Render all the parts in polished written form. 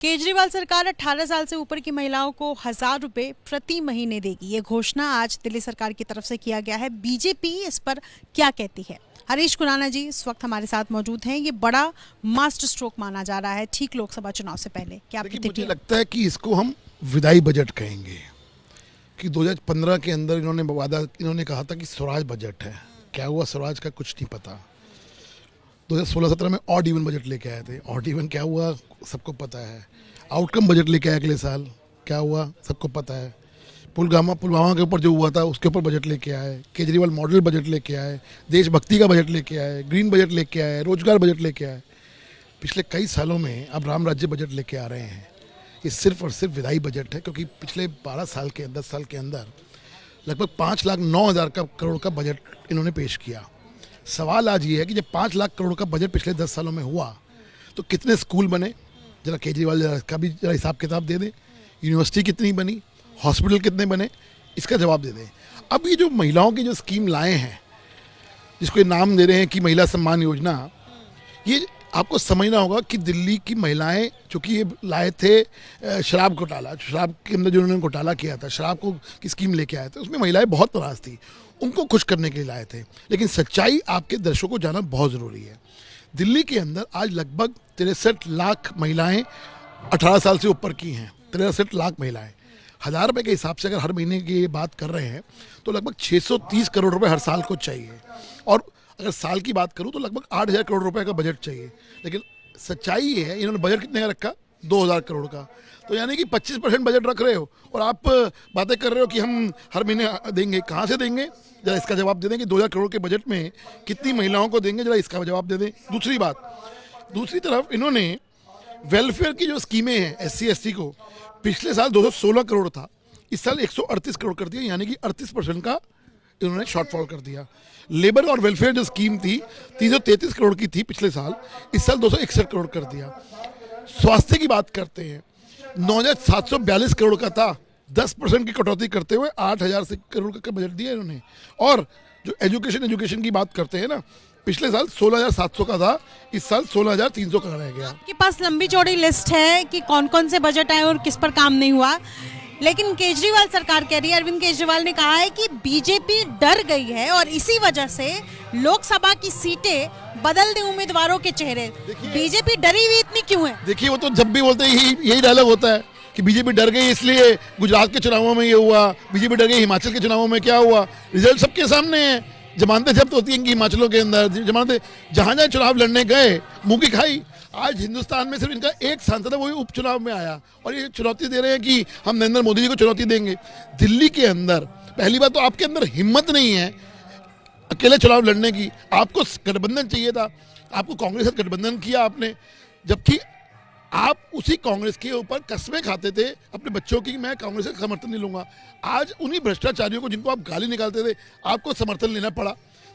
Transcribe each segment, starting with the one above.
केजरीवाल सरकार 18 साल से ऊपर की महिलाओं को 1000 रुपए प्रति महीने देगी। ये घोषणा आज दिल्ली सरकार की तरफ से किया गया है। बीजेपी इस पर क्या कहती है? हरीश खुराना जी इस वक्त हमारे साथ मौजूद हैं। ये बड़ा मास्टर स्ट्रोक माना जा रहा है ठीक लोकसभा चुनाव से पहले। क्या मुझे लगता है कि इसको हम विदाई बजट कहेंगे कि 2015 के अंदर इन्होंने कहा था कि स्वराज बजट है। क्या हुआ स्वराज का कुछ नहीं पता। 2016-17 में ऑड इवन बजट लेके आए थे। ऑड इवन क्या हुआ सबको पता है। आउटकम बजट लेके आए अगले साल, क्या हुआ सबको पता है। पुलवामा के ऊपर जो हुआ था उसके ऊपर बजट लेके आए। केजरीवाल मॉडल बजट लेके आए, देशभक्ति का बजट लेके आए, ग्रीन बजट लेके आए, रोजगार बजट लेके आए। पिछले कई सालों में अब राम राज्य बजट लेके आ रहे हैं। ये सिर्फ और सिर्फ विदाई बजट है, क्योंकि पिछले 10 साल के अंदर लगभग 5,09,000 करोड़ का बजट इन्होंने पेश किया। सवाल आज ये है कि जब 5 लाख करोड़ का बजट पिछले 10 सालों में हुआ तो कितने स्कूल बने? जरा केजरीवाल का भी जरा हिसाब किताब दे दें। यूनिवर्सिटी कितनी बनी, हॉस्पिटल कितने बने, इसका जवाब दे दें। अब ये जो महिलाओं की जो स्कीम लाए हैं, जिसको ये नाम दे रहे हैं कि महिला सम्मान योजना, ये आपको समझना होगा कि दिल्ली की महिलाएं, चूँकि ये लाए थे शराब घोटाला, शराब के अंदर जो उन्होंने घोटाला किया था, शराब को की स्कीम लेके आए थे, उसमें महिलाएं बहुत नाराज थी, उनको खुश करने के लिए लाए थे। लेकिन सच्चाई आपके दर्शकों को जानना बहुत ज़रूरी है। दिल्ली के अंदर आज लगभग 63 लाख महिलाएं 18 साल से ऊपर की हैं। 63 लाख महिलाएं 1000 रुपये के हिसाब से अगर हर महीने की बात कर रहे हैं तो लगभग 630 करोड़ रुपए हर साल को चाहिए। और अगर साल की बात करूं तो लगभग 8,000 करोड़ रुपए का बजट चाहिए। लेकिन सच्चाई ये है, इन्होंने बजट कितने का रखा? 2,000 करोड़ का। तो यानी कि 25% बजट रख रहे हो और आप बातें कर रहे हो कि हम हर महीने देंगे। कहाँ से देंगे? जरा इसका जवाब दे दें कि 2,000 करोड़ के बजट में कितनी महिलाओं को देंगे, जरा इसका जवाब दे दें। दूसरी तरफ इन्होंने वेलफेयर की जो स्कीमें हैं SC ST को, पिछले साल 216 करोड़ था, इस साल 138 करोड़ कर दिया, यानी कि 38% का इन्होंने शॉर्टफॉल कर दिया। लेबर और वेलफेयर जो स्कीम थी 333 करोड़ की थी पिछले साल, इस साल 261 करोड़ कर दिया। स्वास्थ्य की बात करते हैं, 9,742 करोड़ का था, 10% की कटौती करते हुए 8,000 करोड़ का बजट दिया इन्होंने। और जो एजुकेशन की बात करते हैं ना, पिछले साल 16,700 का था, इस साल 16,300 का रह गया। आपके पास लंबी चौड़ी लिस्ट है कि कौन कौन से बजट आए और किस पर काम नहीं हुआ, लेकिन केजरीवाल सरकार कह रही है, अरविंद केजरीवाल ने कहा है कि बीजेपी डर गई है और इसी वजह से लोकसभा की सीटें बदल दे उम्मीदवारों के चेहरे। बीजेपी डरी हुई इतनी क्यों है? देखिए, वो तो जब भी बोलते हैं यही डायलॉग होता है कि बीजेपी डर गई, इसलिए गुजरात के चुनावों में ये हुआ, बीजेपी डर गई हिमाचल के चुनावों में क्या हुआ। रिजल्ट सबके सामने है। जमानतें जब्त होती हैं कि हिमाचलों के अंदर जमानतें, जहाँ जहाँ चुनाव लड़ने गए मुंह की खाई। आज हिंदुस्तान में सिर्फ इनका एक सांसद है, वही उपचुनाव में आया और ये चुनौती दे रहे हैं कि हम नरेंद्र मोदी जी को चुनौती देंगे। दिल्ली के अंदर पहली बात तो आपके अंदर हिम्मत नहीं है अकेले चुनाव लड़ने की। आपको गठबंधन चाहिए था, आपको कांग्रेस से गठबंधन किया आपने, जबकि आप उसी कांग्रेस के ऊपर कस्में खाते थे अपने बच्चों की, मैं कांग्रेस का समर्थन नहीं लूंगा। आज उन्हीं भ्रष्टाचारियों को जिनको आप गाली निकालते थे, आपको समर्थन लेना पड़ा।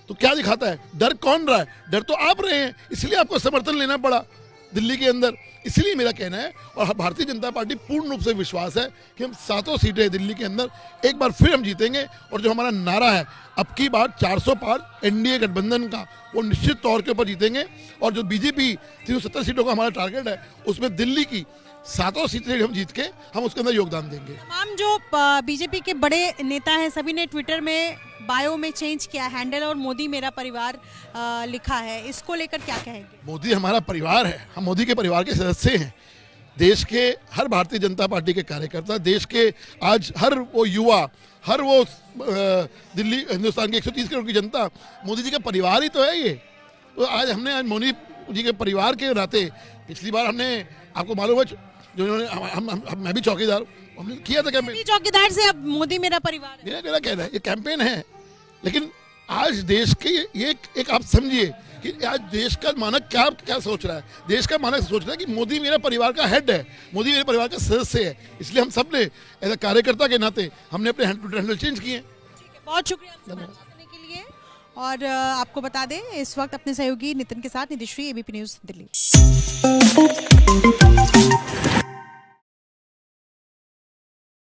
तो क्या दिखाता है? डर कौन रहा है? डर तो आप रहे हैं, इसलिए आपको समर्थन लेना पड़ा दिल्ली के अंदर। इसलिए मेरा कहना है, और भारतीय जनता पार्टी पूर्ण रूप से विश्वास है कि हम 7 सीटें दिल्ली के अंदर एक बार फिर हम जीतेंगे। और जो हमारा नारा है अब की बार 400 पार एनडीए गठबंधन का, वो निश्चित तौर के ऊपर जीतेंगे। और जो बीजेपी 370 सीटों का हमारा टारगेट है, उसमें दिल्ली की 7 सीटें हम जीत के हम उसके अंदर योगदान देंगे। तमाम जो बीजेपी के बड़े नेता हैं सभी ने ट्विटर में बायो में चेंज किया हैंडल और मोदी मेरा परिवार लिखा है। इसको लेकर क्या कहेंगे? मोदी हमारा परिवार है, हम मोदी के परिवार के सदस्य हैं। देश के हर भारतीय जनता पार्टी के कार्यकर्ता, देश के आज हर वो युवा, हर वो दिल्ली हिंदुस्तान की 130 करोड़ की जनता मोदी जी का परिवार ही तो है। ये तो आज मोदी जी के परिवार के नाते, पिछली बार हमने, आपको मालूम है, जो इन्होंने मैं भी चौकीदार हूँ, हमने किया था कैंपेन। चौकीदार से अब मोदी मेरा परिवार है। मेरा कहना है ये कैंपेन है, लेकिन आज देश के ये एक आप समझिए कि आज देश का मानक क्या सोच रहा है। देश का मानक सोच रहा है कि मोदी मेरा परिवार का हेड है, मोदी मेरे परिवार का सदस्य है। इसलिए हम सब ने एज अ कार्यकर्ता के नाते हमने अपने हैंडल चेंज किए। बहुत शुक्रिया करने के लिए। और आपको बता दें इस वक्त अपने सहयोगी नितिन के साथ निधिश्री, ABP न्यूज़ दिल्ली।